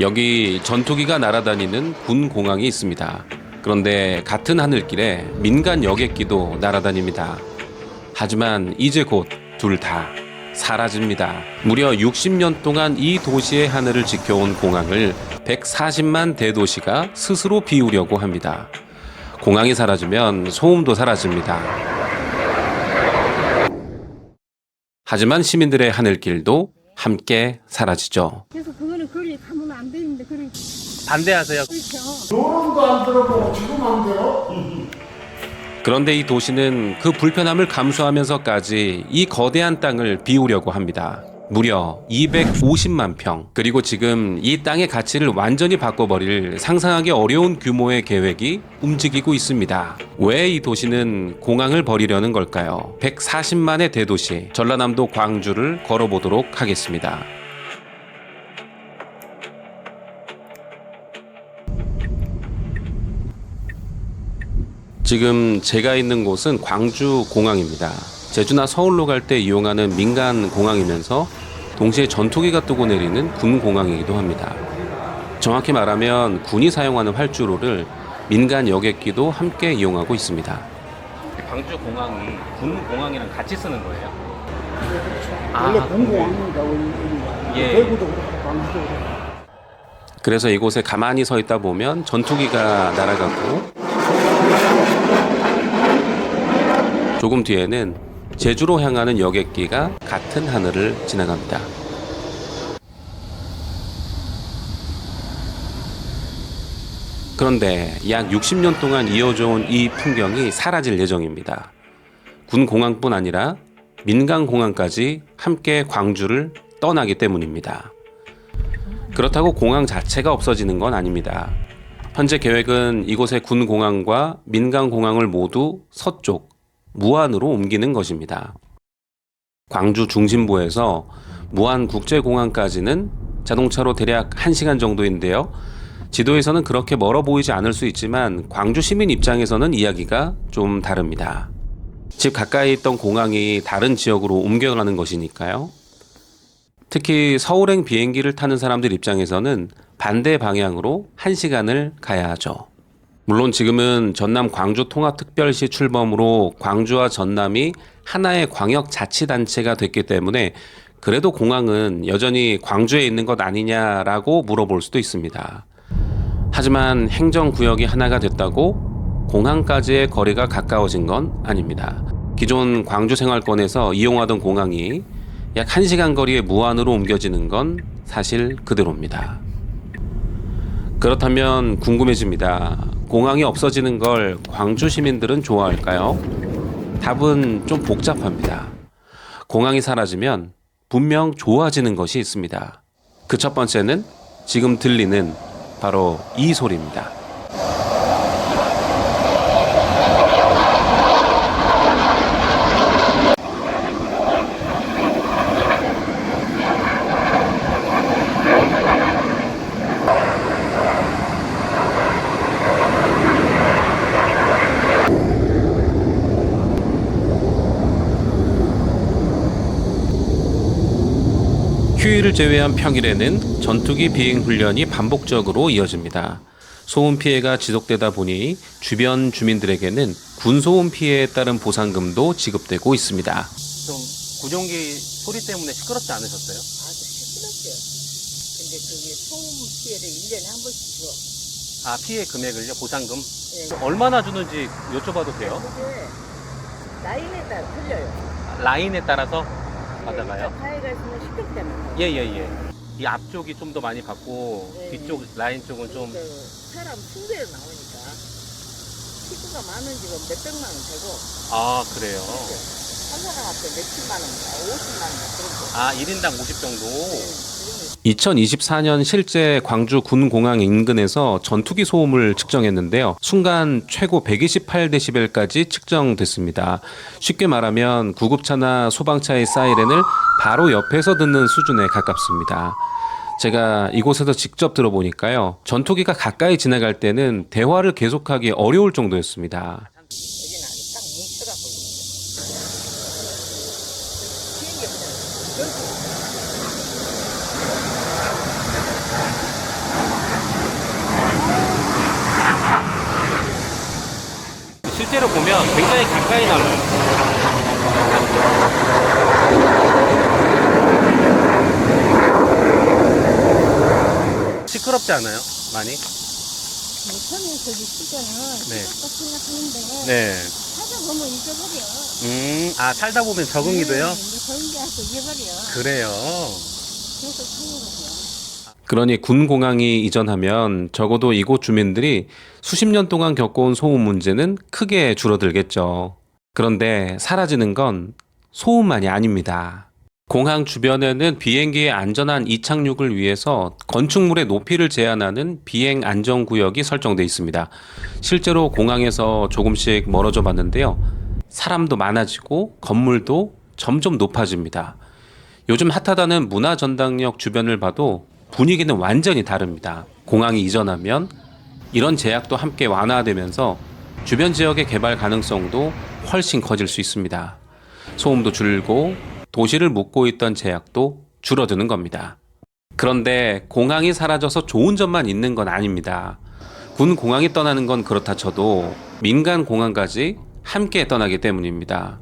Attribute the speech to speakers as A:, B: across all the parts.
A: 여기 전투기가 날아다니는 군 공항이 있습니다. 그런데 같은 하늘길에 민간 여객기도 날아다닙니다. 하지만 이제 곧 둘 다 사라집니다. 무려 60년 동안 이 도시의 하늘을 지켜온 공항을 140만 대도시가 스스로 비우려고 합니다. 공항이 사라지면 소음도 사라집니다. 하지만 시민들의 하늘길도 함께 사라지죠.
B: 그래서 그거는 거리 가면 안 되는데 그걸
A: 반대하세요.
B: 그렇죠.
C: 노름도 안 들어보고 지금 안 들어?
A: 그런데 이 도시는 그 불편함을 감수하면서까지 이 거대한 땅을 비우려고 합니다. 무려 250만 평. 그리고 지금 이 땅의 가치를 완전히 바꿔버릴 상상하기 어려운 규모의 계획이 움직이고 있습니다. 왜 이 도시는 공항을 버리려는 걸까요? 140만의 대도시 전라남도 광주를 걸어보도록 하겠습니다. 지금 제가 있는 곳은 광주 공항입니다. 제주나 서울로 갈 때 이용하는 민간 공항이면서 동시에 전투기가 뜨고 내리는 군 공항이기도 합니다. 정확히 말하면 군이 사용하는 활주로를 민간 여객기도 함께 이용하고 있습니다. 광주 공항이 군 공항이랑 같이 쓰는 거예요?
C: 원래 공공항입니다. 원래
A: 예.
C: 대구도 그렇고 광주도 그렇고.
A: 그래서 이곳에 가만히 서 있다 보면 전투기가 날아가고 조금 뒤에는 제주로 향하는 여객기가 같은 하늘을 지나갑니다. 그런데 약 60년 동안 이어져 온 이 풍경이 사라질 예정입니다. 군 공항뿐 아니라 민간 공항까지 함께 광주를 떠나기 때문입니다. 그렇다고 공항 자체가 없어지는 건 아닙니다. 현재 계획은 이곳의 군 공항과 민간 공항을 모두 서쪽 무안으로 옮기는 것입니다. 광주 중심부에서 무안국제공항까지는 자동차로 대략 1시간 정도인데요. 지도에서는 그렇게 멀어 보이지 않을 수 있지만 광주 시민 입장에서는 이야기가 좀 다릅니다. 집 가까이 있던 공항이 다른 지역으로 옮겨가는 것이니까요. 특히 서울행 비행기를 타는 사람들 입장에서는 반대 방향으로 1시간을 가야 하죠. 물론 지금은 전남 광주 통합특별시 출범으로 광주와 전남이 하나의 광역자치단체가 됐기 때문에 그래도 공항은 여전히 광주에 있는 것 아니냐라고 물어볼 수도 있습니다. 하지만 행정구역이 하나가 됐다고 공항까지의 거리가 가까워진 건 아닙니다. 기존 광주 생활권에서 이용하던 공항이 약 1시간 거리의 무안으로 옮겨지는 건 사실 그대로입니다. 그렇다면 궁금해집니다. 공항이 없어지는 걸 광주 시민들은 좋아할까요? 답은 좀 복잡합니다. 공항이 사라지면 분명 좋아지는 것이 있습니다. 그 첫 번째는 지금 들리는 바로 이 소리입니다. 휴일을 제외한 평일에는 전투기 비행 훈련이 반복적으로 이어집니다. 소음 피해가 지속되다 보니 주변 주민들에게는 군소음 피해에 따른 보상금도 지급되고 있습니다. 좀 군용기 소리 때문에 시끄럽지 않으셨어요?
B: 아주 시끄럽죠. 근데 그게 소음 피해를 1년에 한 번씩 줘.
A: 아, 피해 금액을요? 보상금?
B: 예.
A: 얼마나 주는지 여쭤봐도 돼요?
B: 그게 라인에 따라 틀려요.
A: 라인에 따라서 받아가요?
B: 이쪽 가해가 있으면 시끄럽잖아요.
A: 예예예. 이 앞쪽이 좀 더 많이 받고
B: 예.
A: 뒤쪽 라인 쪽은 좀
B: 그러니까 사람 숭배로 나오니까 식구가 많은 집은 몇백만 원 되고
A: 아 그래요.
B: 한 사람한테 몇십만 원, 50만 원 그런 거.
A: 아 1인당 50 정도.
B: 네.
A: 2024년 실제 광주 군공항 인근에서 전투기 소음을 측정했는데요. 순간 최고 128dB까지 측정됐습니다. 쉽게 말하면 구급차나 소방차의 사이렌을 바로 옆에서 듣는 수준에 가깝습니다. 제가 이곳에서 직접 들어보니까요. 전투기가 가까이 지나갈 때는 대화를 계속하기 어려울 정도였습니다.
B: 여기는 아주 딱 뭉쳐갖고 비행기 없잖아요.
A: 실제로 보면 굉장히 가까이 나와요. 시끄럽지 않아요? 많이?
B: 처음에 저기 시절은
A: 네.
B: 시끄럽다 생각하는데
A: 네.
B: 찾아보면 잊어버려.
A: 살다 보면 적응이 돼요?
B: 이제 적응돼서 잊어버려.
A: 그래요.
B: 그래서 찾는 거죠.
A: 그러니 군공항이 이전하면 적어도 이곳 주민들이 수십 년 동안 겪어온 소음 문제는 크게 줄어들겠죠. 그런데 사라지는 건 소음만이 아닙니다. 공항 주변에는 비행기의 안전한 이착륙을 위해서 건축물의 높이를 제한하는 비행 안전 구역이 설정돼 있습니다. 실제로 공항에서 조금씩 멀어져 봤는데요. 사람도 많아지고 건물도 점점 높아집니다. 요즘 핫하다는 문화전당역 주변을 봐도 분위기는 완전히 다릅니다. 공항이 이전하면 이런 제약도 함께 완화되면서 주변 지역의 개발 가능성도 훨씬 커질 수 있습니다. 소음도 줄고 도시를 묶고 있던 제약도 줄어드는 겁니다. 그런데 공항이 사라져서 좋은 점만 있는 건 아닙니다. 군 공항이 떠나는 건 그렇다 쳐도 민간 공항까지 함께 떠나기 때문입니다.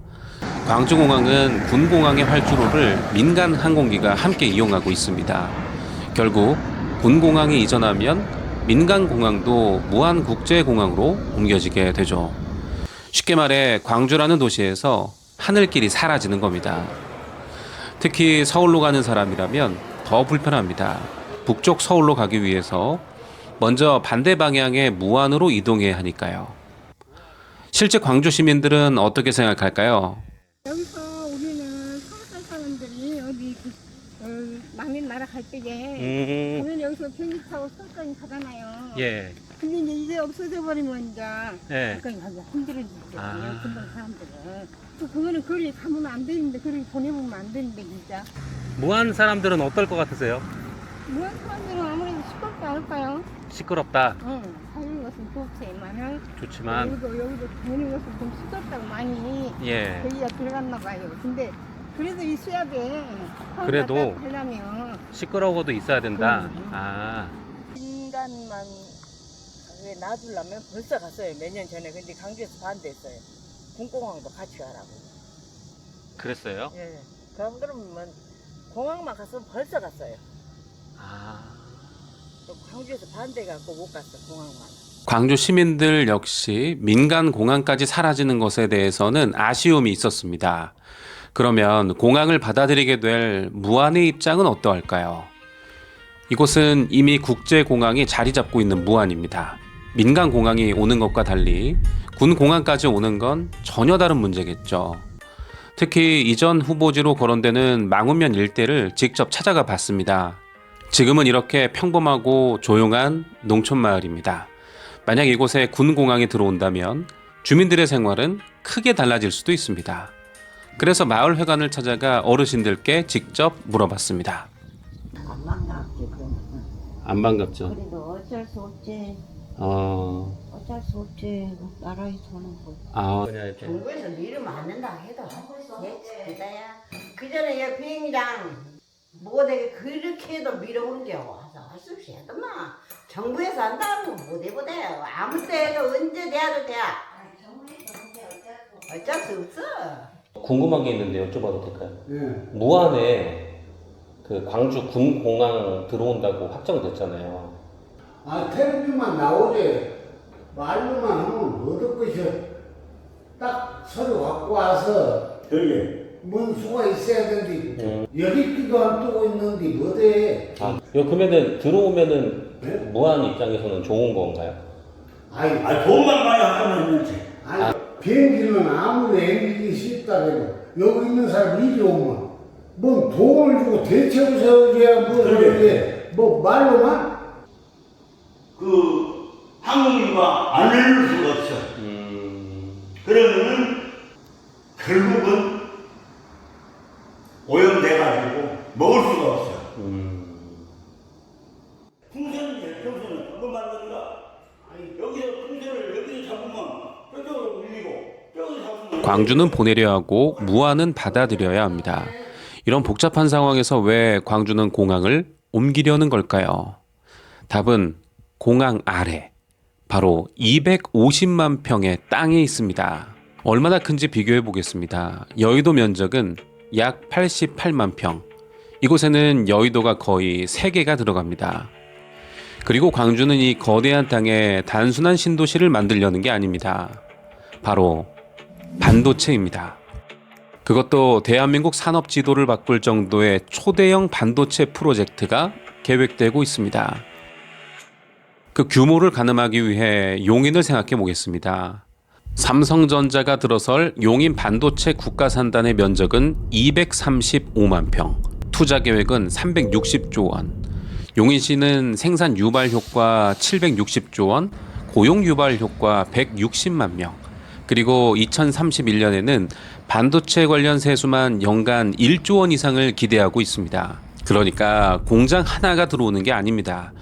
A: 광주공항은 군공항의 활주로를 민간 항공기가 함께 이용하고 있습니다. 결국 군공항이 이전하면 민간공항도 무한국제공항으로 옮겨지게 되죠. 쉽게 말해 광주라는 도시에서 하늘길이 사라지는 겁니다. 특히 서울로 가는 사람이라면 더 불편합니다. 북쪽 서울로 가기 위해서 먼저 반대 방향의 무안으로 이동해야 하니까요. 실제 광주 시민들은 어떻게 생각할까요?
B: 여기서 우리는 서울 사람들이 어디 막내 나라 갈 때에 우리는 여기서 비행기 타고 서울까지 가잖아요.
A: 예.
B: 근데 이제 이게 없어져 버리면 이제
A: 예.
B: 가까이 가기가 힘들어지죠.
A: 아.
B: 금방 사람들은. 또 그거는 거리 가면 안 되는데 거리 보내보면 안 되는데 진짜.
A: 무안 사람들은 어떨 것 같으세요?
B: 무한 사람들은 아무래도 시끄럽지 않을까요?
A: 시끄럽다.
B: 응. 사는 것은 좋지만은
A: 좋지만
B: 여기도 보는 것은 좀 시끄럽다고 많이
A: 예.
B: 저희가 들어갔나 봐요. 근데 그래도 있어야 돼.
A: 그래도
B: 하려면
A: 시끄러워도 있어야 된다.
B: 그럼요.
A: 아.
B: 인간만 왜 놔두려면 벌써 갔어요. 몇 년 전에. 근데 강주에서 반대했어요. 군공항도 같이 가라고.
A: 그랬어요?
B: 예. 그러면 공항만 갔으면 벌써 갔어요.
A: 아.
B: 또 광주에서 반대 갖고 못 갔어. 공항만.
A: 광주 시민들 역시 민간 공항까지 사라지는 것에 대해서는 아쉬움이 있었습니다. 그러면 공항을 받아들이게 될 무안의 입장은 어떠할까요? 이곳은 이미 국제공항이 자리 잡고 있는 무안입니다. 민간 공항이 오는 것과 달리 군 공항까지 오는 건 전혀 다른 문제겠죠. 특히 이전 후보지로 거론되는 망우면 일대를 직접 찾아가 봤습니다. 지금은 이렇게 평범하고 조용한 농촌 마을입니다. 만약 이곳에 군 공항이 들어온다면 주민들의 생활은 크게 달라질 수도 있습니다. 그래서 마을 회관을 찾아가 어르신들께 직접 물어봤습니다.
B: 안 반갑지 그러면.
A: 안 반갑죠?
B: 그래도 어쩔 수 없지. 어쩔 수 없지. 나라에서 오는 거.
D: 정부에서 밀으면 안 된다 해도 그다야 그 전에 여 비행장 뭐 되게 그렇게 해도 밀어오는 게 와서 할 수 없이 해도만 정부에서 한다고 못해보대 아무 때도 언제 돼도 돼 어쩔 수 없어.
A: 궁금한 게 있는데 여쭤봐도 될까요?
C: 예.
A: 무안에 그 광주 군공항 들어온다고 확정됐잖아요.
C: 아, 텔레비만 나오지. 말로만 하면 얻을 것이 딱 서류 갖고 와서
E: 여기
C: 뭔 수가 있어야 되는데 여기끼도 안 뜨고 있는데 뭐대.
A: 그러면은 들어오면은
C: 네?
A: 무안 입장에서는 좋은 건가요?
C: 아이,
E: 돈만 많이 하면 있는지
C: 아니, 비행기는 아무리 앵기기 쉽다 해도 여기 있는 사람 이리 오면 뭔 돈을 주고 대체로 세워줘야 뭐 그러게 뭐 말로만.
E: 그 항공기가 안 흘릴 수가 없어. 그러면은 결국은 오염돼가지고 먹을 수가 없어. 풍선이지, 풍선은 그거 말하니까 여기서 풍선을 여기서 잡으면 저쪽으로 밀리고 저기서 잡으면
A: 광주는 보내려 하고 무안은 받아들여야 합니다. 이런 복잡한 상황에서 왜 광주는 공항을 옮기려는 걸까요? 답은 공항 아래 바로 250만 평의 땅에 있습니다. 얼마나 큰지 비교해 보겠습니다. 여의도 면적은 약 88만 평. 이곳에는 여의도가 거의 3개가 들어갑니다. 그리고 광주는 이 거대한 땅에 단순한 신도시를 만들려는 게 아닙니다. 바로 반도체입니다. 그것도 대한민국 산업 지도를 바꿀 정도의 초대형 반도체 프로젝트가 계획되고 있습니다. 그 규모를 가늠하기 위해 용인을 생각해 보겠습니다. 삼성전자가 들어설 용인 반도체 국가산단의 면적은 235만 평, 투자 계획은 360조 원. 용인시는 생산 유발 효과 760조 원, 고용 유발 효과 160만 명, 그리고 2031년에는 반도체 관련 세수만 연간 1조 원 이상을 기대하고 있습니다. 그러니까 공장 하나가 들어오는 게 아닙니다.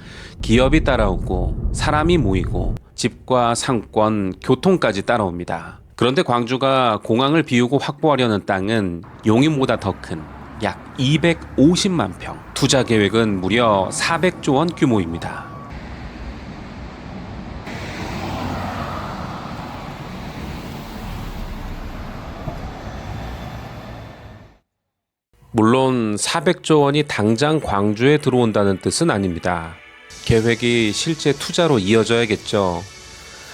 A: 기업이 따라오고 사람이 모이고 집과 상권, 교통까지 따라옵니다. 그런데 광주가 공항을 비우고 확보하려는 땅은 용인보다 더 큰 약 250만 평, 투자 계획은 무려 400조 원 규모입니다. 물론 400조 원이 당장 광주에 들어온다는 뜻은 아닙니다. 계획이 실제 투자로 이어져야겠죠.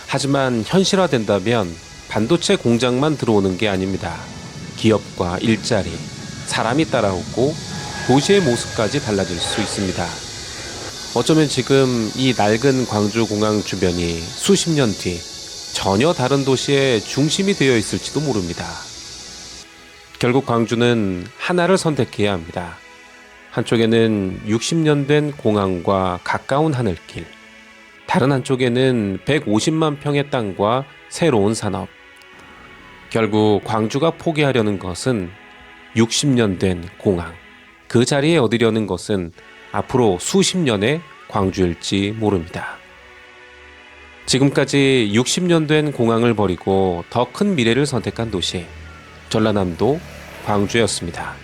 A: 하지만 현실화된다면 반도체 공장만 들어오는 게 아닙니다. 기업과 일자리, 사람이 따라오고 도시의 모습까지 달라질 수 있습니다. 어쩌면 지금 이 낡은 광주공항 주변이 수십 년 뒤 전혀 다른 도시의 중심이 되어 있을지도 모릅니다. 결국 광주는 하나를 선택해야 합니다. 한쪽에는 60년 된 공항과 가까운 하늘길, 다른 한쪽에는 150만 평의 땅과 새로운 산업. 결국 광주가 포기하려는 것은 60년 된 공항, 그 자리에 얻으려는 것은 앞으로 수십 년의 광주일지 모릅니다. 지금까지 60년 된 공항을 버리고 더 큰 미래를 선택한 도시, 전라남도 광주였습니다.